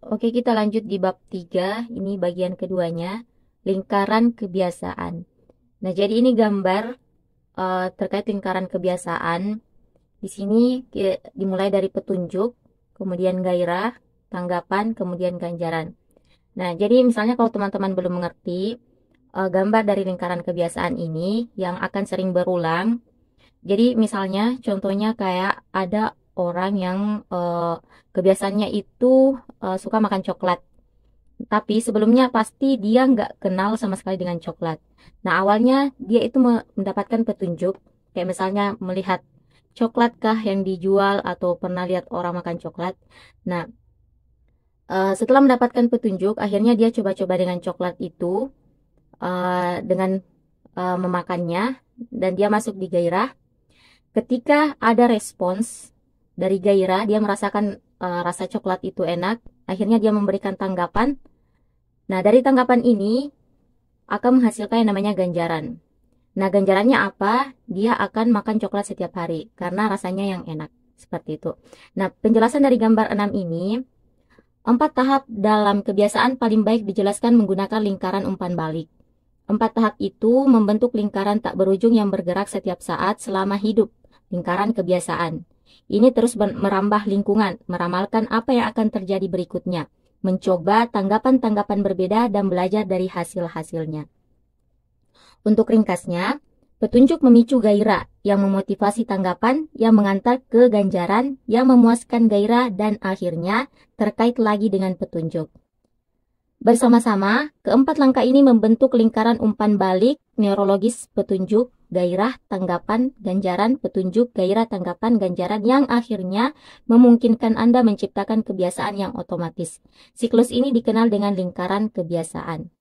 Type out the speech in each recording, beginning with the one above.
Oke, kita lanjut di bab 3. Ini bagian keduanya, lingkaran kebiasaan. Nah, jadi ini gambar terkait lingkaran kebiasaan. Di sini dimulai dari petunjuk, kemudian gairah, tanggapan, kemudian ganjaran. Nah, jadi misalnya kalau teman-teman belum mengerti gambar dari lingkaran kebiasaan ini yang akan sering berulang. Jadi misalnya contohnya kayak ada orang yang kebiasaannya itu suka makan coklat. Tapi sebelumnya pasti dia nggak kenal sama sekali dengan coklat. Nah, awalnya dia itu mendapatkan petunjuk, kayak misalnya melihat coklat kah yang dijual atau pernah lihat orang makan coklat. Nah, setelah mendapatkan petunjuk, akhirnya dia coba-coba dengan coklat itu, dengan memakannya, dan dia masuk di gairah. Ketika ada respons dari gairah, dia merasakan rasa coklat itu enak, akhirnya dia memberikan tanggapan. Nah, dari tanggapan ini akan menghasilkan yang namanya ganjaran. Nah, ganjarannya apa? Dia akan makan coklat setiap hari karena rasanya yang enak. Seperti itu. Nah, penjelasan dari gambar 6 ini, 4 tahap dalam kebiasaan paling baik dijelaskan menggunakan lingkaran umpan balik. 4 tahap itu membentuk lingkaran tak berujung yang bergerak setiap saat selama hidup. Lingkaran kebiasaan. Ini terus merambah lingkungan, meramalkan apa yang akan terjadi berikutnya, mencoba tanggapan-tanggapan berbeda dan belajar dari hasil-hasilnya. Untuk ringkasnya, petunjuk memicu gairah yang memotivasi tanggapan yang mengantar ke ganjaran yang memuaskan gairah dan akhirnya terkait lagi dengan petunjuk. Bersama-sama, keempat langkah ini membentuk lingkaran umpan balik neurologis petunjuk, gairah, tanggapan, ganjaran, petunjuk, gairah, tanggapan, ganjaran yang akhirnya memungkinkan Anda menciptakan kebiasaan yang otomatis. Siklus ini dikenal dengan lingkaran kebiasaan.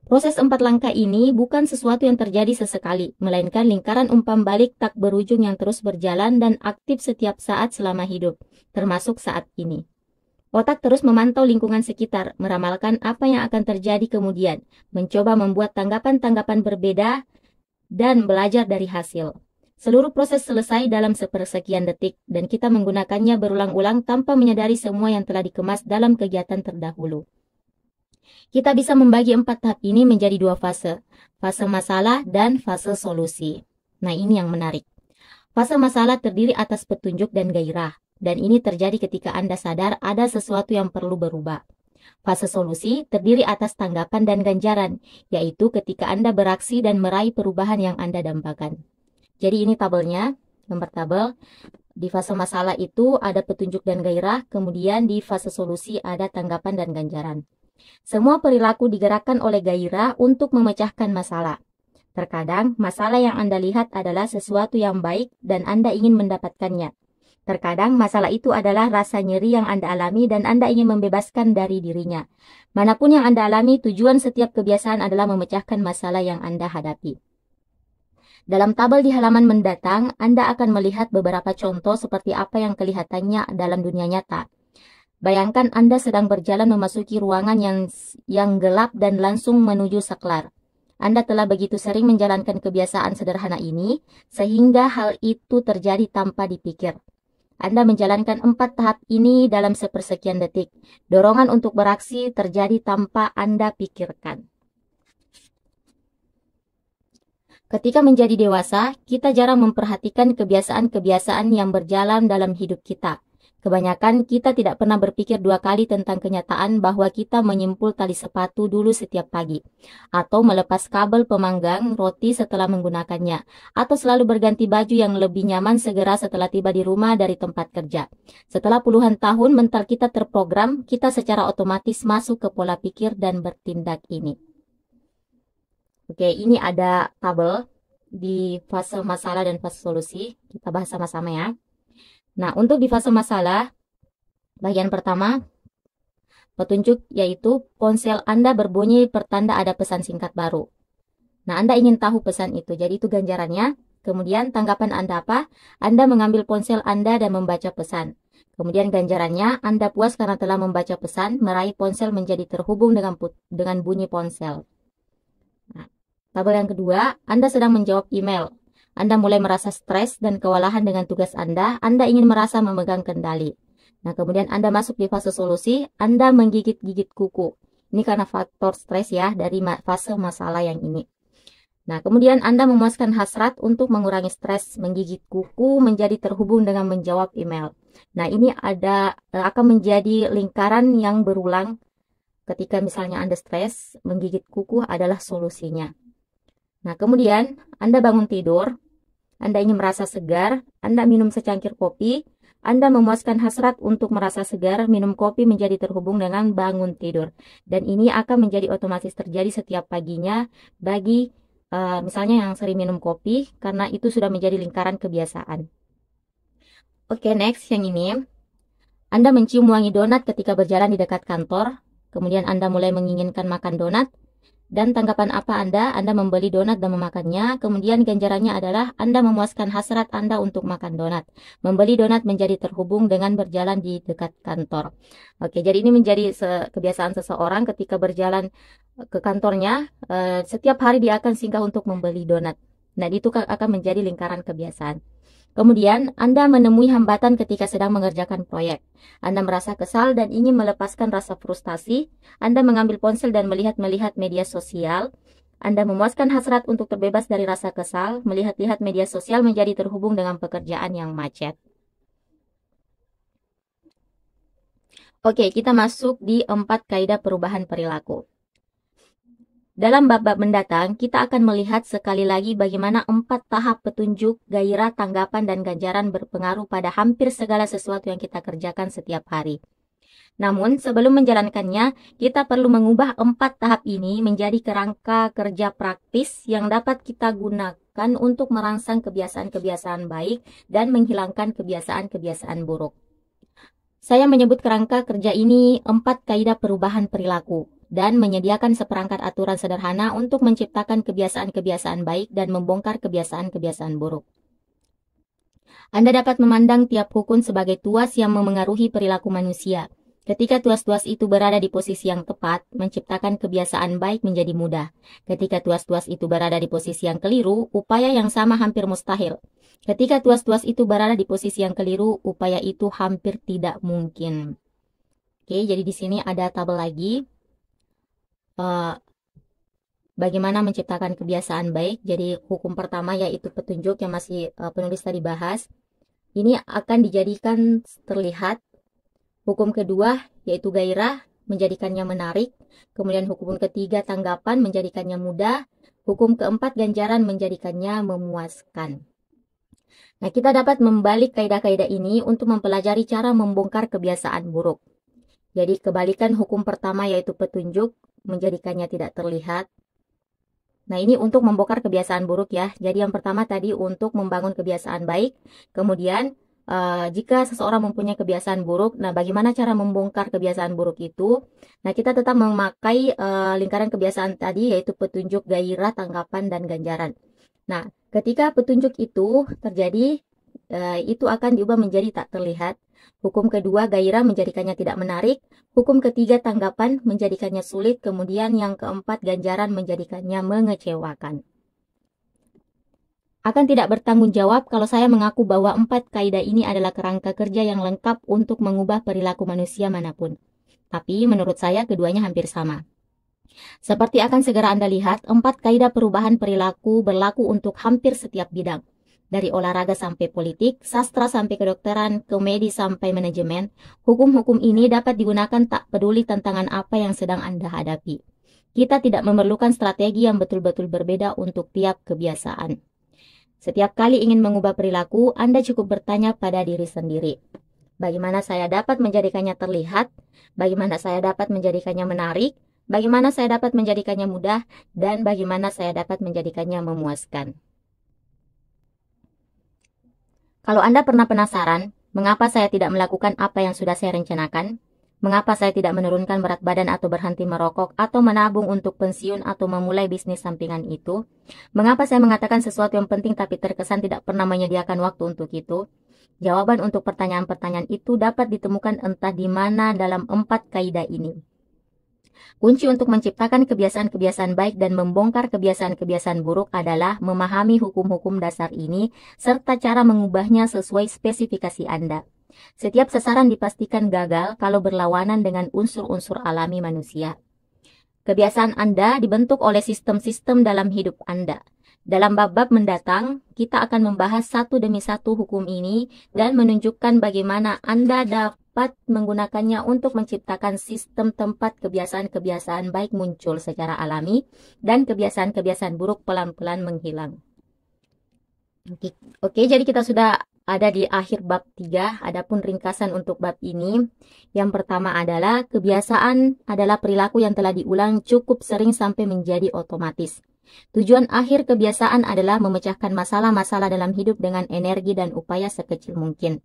Proses 4 langkah ini bukan sesuatu yang terjadi sesekali, melainkan lingkaran umpan balik tak berujung yang terus berjalan dan aktif setiap saat selama hidup, termasuk saat ini. Otak terus memantau lingkungan sekitar, meramalkan apa yang akan terjadi kemudian, mencoba membuat tanggapan-tanggapan berbeda, dan belajar dari hasil. Seluruh proses selesai dalam sepersekian detik, dan kita menggunakannya berulang-ulang tanpa menyadari semua yang telah dikemas dalam kegiatan terdahulu. Kita bisa membagi 4 tahap ini menjadi 2 fase, fase masalah dan fase solusi. Nah, ini yang menarik. Fase masalah terdiri atas petunjuk dan gairah. Dan ini terjadi ketika Anda sadar ada sesuatu yang perlu berubah. Fase solusi terdiri atas tanggapan dan ganjaran, yaitu ketika Anda beraksi dan meraih perubahan yang Anda dambakan. Jadi ini tabelnya, gambar tabel. Di fase masalah itu ada petunjuk dan gairah, kemudian di fase solusi ada tanggapan dan ganjaran. Semua perilaku digerakkan oleh gairah untuk memecahkan masalah. Terkadang, masalah yang Anda lihat adalah sesuatu yang baik dan Anda ingin mendapatkannya. Terkadang masalah itu adalah rasa nyeri yang Anda alami dan Anda ingin membebaskan dari dirinya. Manapun yang Anda alami, tujuan setiap kebiasaan adalah memecahkan masalah yang Anda hadapi. Dalam tabel di halaman mendatang, Anda akan melihat beberapa contoh seperti apa yang kelihatannya dalam dunia nyata. Bayangkan Anda sedang berjalan memasuki ruangan yang gelap dan langsung menuju saklar. Anda telah begitu sering menjalankan kebiasaan sederhana ini, sehingga hal itu terjadi tanpa dipikir. Anda menjalankan 4 tahap ini dalam sepersekian detik. Dorongan untuk beraksi terjadi tanpa Anda pikirkan. Ketika menjadi dewasa, kita jarang memperhatikan kebiasaan-kebiasaan yang berjalan dalam hidup kita. Kebanyakan kita tidak pernah berpikir 2 kali tentang kenyataan bahwa kita menyimpul tali sepatu dulu setiap pagi, atau melepas kabel pemanggang roti setelah menggunakannya, atau selalu berganti baju yang lebih nyaman segera setelah tiba di rumah dari tempat kerja. Setelah puluhan tahun mental kita terprogram, kita secara otomatis masuk ke pola pikir dan bertindak ini. Oke, ini ada tabel di fase masalah dan fase solusi. Kita bahas sama-sama ya. Nah, untuk di fase masalah, bagian pertama, petunjuk yaitu ponsel Anda berbunyi pertanda ada pesan singkat baru. Nah, Anda ingin tahu pesan itu, jadi itu ganjarannya. Kemudian tanggapan Anda apa? Anda mengambil ponsel Anda dan membaca pesan. Kemudian ganjarannya, Anda puas karena telah membaca pesan, meraih ponsel menjadi terhubung dengan bunyi ponsel. Nah, tabel yang kedua, Anda sedang menjawab email. Anda mulai merasa stres dan kewalahan dengan tugas Anda ingin merasa memegang kendali. Nah, kemudian Anda masuk di fase solusi, Anda menggigit-gigit kuku. Ini karena faktor stres ya dari fase masalah yang ini. Nah, kemudian Anda memuaskan hasrat untuk mengurangi stres, menggigit kuku menjadi terhubung dengan menjawab email. Nah, ini akan menjadi lingkaran yang berulang ketika misalnya Anda stres, menggigit kuku adalah solusinya. Nah, kemudian Anda bangun tidur, Anda ingin merasa segar, Anda minum secangkir kopi, Anda memuaskan hasrat untuk merasa segar, minum kopi menjadi terhubung dengan bangun tidur. Dan ini akan menjadi otomatis terjadi setiap paginya bagi misalnya yang sering minum kopi, karena itu sudah menjadi lingkaran kebiasaan. Oke, next yang ini. Anda mencium wangi donat ketika berjalan di dekat kantor, kemudian Anda mulai menginginkan makan donat, dan tanggapan apa Anda? Anda membeli donat dan memakannya, kemudian ganjarannya adalah Anda memuaskan hasrat Anda untuk makan donat. Membeli donat menjadi terhubung dengan berjalan di dekat kantor. Oke, jadi ini menjadi kebiasaan seseorang ketika berjalan ke kantornya, setiap hari dia akan singgah untuk membeli donat. Nah, itu akan menjadi lingkaran kebiasaan. Kemudian, Anda menemui hambatan ketika sedang mengerjakan proyek. Anda merasa kesal dan ingin melepaskan rasa frustasi. Anda mengambil ponsel dan melihat-melihat media sosial. Anda memuaskan hasrat untuk terbebas dari rasa kesal. Melihat-lihat media sosial menjadi terhubung dengan pekerjaan yang macet. Oke, kita masuk di 4 kaidah perubahan perilaku. Dalam bab-bab mendatang, kita akan melihat sekali lagi bagaimana 4 tahap petunjuk, gairah, tanggapan, dan ganjaran berpengaruh pada hampir segala sesuatu yang kita kerjakan setiap hari. Namun, sebelum menjalankannya, kita perlu mengubah 4 tahap ini menjadi kerangka kerja praktis yang dapat kita gunakan untuk merangsang kebiasaan-kebiasaan baik dan menghilangkan kebiasaan-kebiasaan buruk. Saya menyebut kerangka kerja ini 4 kaidah perubahan perilaku, dan menyediakan seperangkat aturan sederhana untuk menciptakan kebiasaan-kebiasaan baik dan membongkar kebiasaan-kebiasaan buruk. Anda dapat memandang tiap rukun sebagai tuas yang memengaruhi perilaku manusia. Ketika tuas-tuas itu berada di posisi yang tepat, menciptakan kebiasaan baik menjadi mudah. Ketika tuas-tuas itu berada di posisi yang keliru, upaya yang sama hampir mustahil. Ketika tuas-tuas itu berada di posisi yang keliru, upaya itu hampir tidak mungkin. Oke, jadi di sini ada tabel lagi. Bagaimana menciptakan kebiasaan baik. Jadi hukum pertama yaitu petunjuk yang masih penulis tadi bahas. Ini akan dijadikan terlihat. Hukum kedua yaitu gairah, menjadikannya menarik. Kemudian hukum ketiga tanggapan, menjadikannya mudah. Hukum keempat ganjaran, menjadikannya memuaskan. Nah, kita dapat membalik kaidah-kaidah ini untuk mempelajari cara membongkar kebiasaan buruk. Jadi kebalikan hukum pertama yaitu petunjuk, menjadikannya tidak terlihat. Nah, ini untuk membongkar kebiasaan buruk ya. Jadi yang pertama tadi untuk membangun kebiasaan baik. Kemudian jika seseorang mempunyai kebiasaan buruk, nah bagaimana cara membongkar kebiasaan buruk itu? Nah, kita tetap memakai lingkaran kebiasaan tadi yaitu petunjuk, gairah, tanggapan, dan ganjaran. Nah, ketika petunjuk itu terjadi, itu akan diubah menjadi tak terlihat. Hukum kedua, gairah, menjadikannya tidak menarik. Hukum ketiga, tanggapan, menjadikannya sulit. Kemudian yang keempat, ganjaran, menjadikannya mengecewakan. Akan tidak bertanggung jawab kalau saya mengaku bahwa 4 kaidah ini adalah kerangka kerja yang lengkap untuk mengubah perilaku manusia manapun. Tapi menurut saya keduanya hampir sama. Seperti akan segera Anda lihat, 4 kaidah perubahan perilaku berlaku untuk hampir setiap bidang. Dari olahraga sampai politik, sastra sampai kedokteran, komedi sampai manajemen, hukum-hukum ini dapat digunakan tak peduli tantangan apa yang sedang Anda hadapi. Kita tidak memerlukan strategi yang betul-betul berbeda untuk tiap kebiasaan. Setiap kali ingin mengubah perilaku, Anda cukup bertanya pada diri sendiri. Bagaimana saya dapat menjadikannya terlihat? Bagaimana saya dapat menjadikannya menarik? Bagaimana saya dapat menjadikannya mudah? Dan bagaimana saya dapat menjadikannya memuaskan? Kalau Anda pernah penasaran, mengapa saya tidak melakukan apa yang sudah saya rencanakan? Mengapa saya tidak menurunkan berat badan atau berhenti merokok atau menabung untuk pensiun atau memulai bisnis sampingan itu? Mengapa saya mengatakan sesuatu yang penting tapi terkesan tidak pernah menyediakan waktu untuk itu? Jawaban untuk pertanyaan-pertanyaan itu dapat ditemukan entah di mana dalam 4 kaidah ini. Kunci untuk menciptakan kebiasaan-kebiasaan baik dan membongkar kebiasaan-kebiasaan buruk adalah memahami hukum-hukum dasar ini serta cara mengubahnya sesuai spesifikasi Anda. Setiap sasaran dipastikan gagal kalau berlawanan dengan unsur-unsur alami manusia. Kebiasaan Anda dibentuk oleh sistem-sistem dalam hidup Anda. Dalam bab-bab mendatang, kita akan membahas satu demi satu hukum ini dan menunjukkan bagaimana Anda dapat menggunakannya untuk menciptakan sistem tempat kebiasaan-kebiasaan baik muncul secara alami dan kebiasaan-kebiasaan buruk pelan-pelan menghilang. Oke, jadi kita sudah ada di akhir bab 3. Adapun ringkasan untuk bab ini, yang pertama adalah kebiasaan adalah perilaku yang telah diulang cukup sering sampai menjadi otomatis. Tujuan akhir kebiasaan adalah memecahkan masalah-masalah dalam hidup dengan energi dan upaya sekecil mungkin.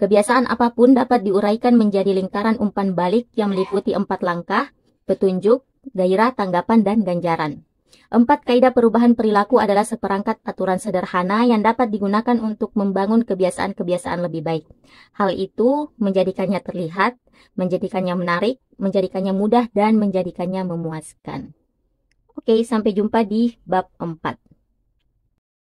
Kebiasaan apapun dapat diuraikan menjadi lingkaran umpan balik yang meliputi 4 langkah, petunjuk, gairah, tanggapan, dan ganjaran. 4 kaidah perubahan perilaku adalah seperangkat aturan sederhana yang dapat digunakan untuk membangun kebiasaan-kebiasaan lebih baik. Hal itu menjadikannya terlihat, menjadikannya menarik, menjadikannya mudah, dan menjadikannya memuaskan. Oke, sampai jumpa di bab 4.